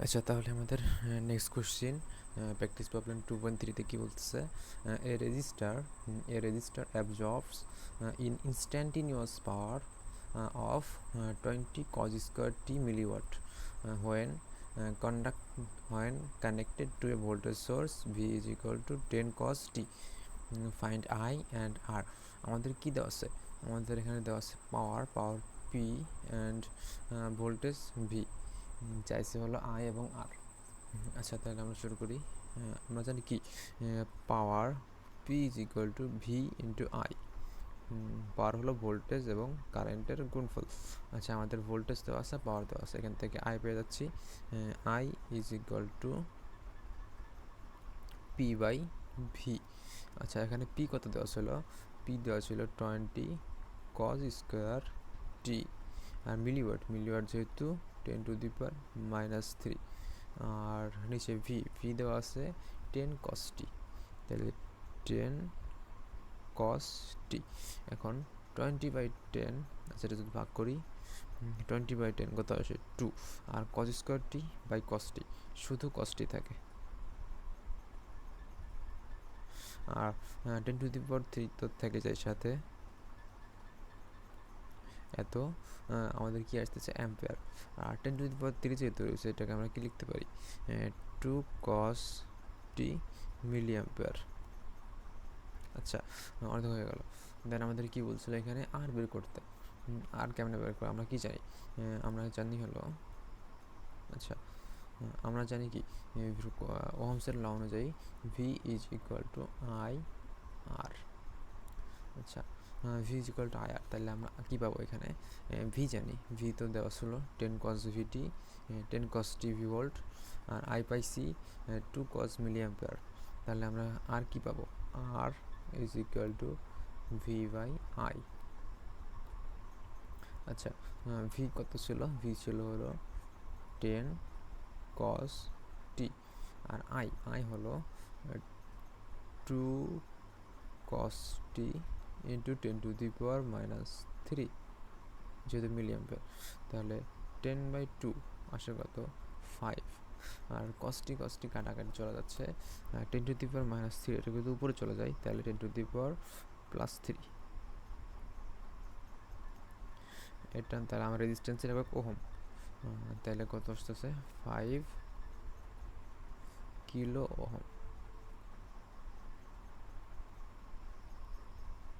আচ্ছা, তাহলে আমাদের নেক্সট কোশ্চেন প্র্যাকটিস প্রবলেম 2.3-তে কি বলতেছে? A resistor absorbs in instantaneous power of 20 cos square t milliwatt when conduct when connected to a voltage source V is equal to 10 cos t. Find I and R. আমাদের কি দেওয়া আছে? আমাদের এখানে দেওয়া আছে পাওয়ার P অ্যান্ড ভোল্টেজ V চাইছে হলো আই এবং আর। আচ্ছা, তাহলে আমরা শুরু করি। আমরা জানি কি power P is equal to V into I. Power হলো ভোল্টেজ এবং কারেন্টের গুণফল। আচ্ছা, আমাদের ভোল্টেজ দেওয়া আছে, পাওয়ার দেওয়া আছে, এখান থেকে আই পেয়ে যাচ্ছি। I is equal to P by V. আচ্ছা, এখানে পি কত দেওয়া ছিল? পি দেওয়া ছিল 20 কজ স্কোয়ার টি, আর মিলিওয়াট যেহেতু 10⁻³ আর নিচে ভি দেওয়া আছে 10 cos t, তাহলে 10 cos t। এখন 20/10, আচ্ছা এটা যদি ভাগ করি 20/10 কত আসে 2, আর cos square T by cos t, শুধু cos t থাকে, আর 10⁻³ তো থেকে যায় সাথে, এত আমাদের কি আসতেছে অ্যাম্পিয়ার। আর 10⁻³ যেহেতু রয়েছে এটাকে আমরা কি লিখতে পারি 2 cos t মিলি অ্যাম্পিয়ার। আচ্ছা, অর্ধেক হয়ে গেল। দেন আমাদের কি বলছিল এখানে আর বের করতে। আর কেমনে বের করে আমরা কি জানি? আমরা জানি হলো, আচ্ছা আমরা জানি কি ওহমসের ল অনুযায়ী V is equal to I R. আচ্ছা, V is equal to I R, তাহলে আমরা কী পাবো এখানে? ভি জানি, ভি তো দেওয়া ছিল 10 cos VT, 10 cos TV volt, আর আই পাইছি 2 cos মিলি অ্যাম্পিয়ার। তাহলে আমরা আর কি পাবো? R is equal to V by I. আচ্ছা, ভি কত ছিল? ভি ছিল হলো 10 cos টি, আর আই হলো 2 cos টি ইন্টু 10⁻³ যেহেতু মিলি অ্যাম্পিয়ার, তাহলে 10/2 আসে কত? 5। আর কস্টি কাটাকাটি চলে যাচ্ছে, 10⁻³ এটা কিন্তু উপরে চলে যায়, তাহলে 10⁻+3। এটা তাহলে আমার রেজিস্ট্যান্সের একক ওহম, তাহলে কত আসতেছে? 5 কিলো ওহম।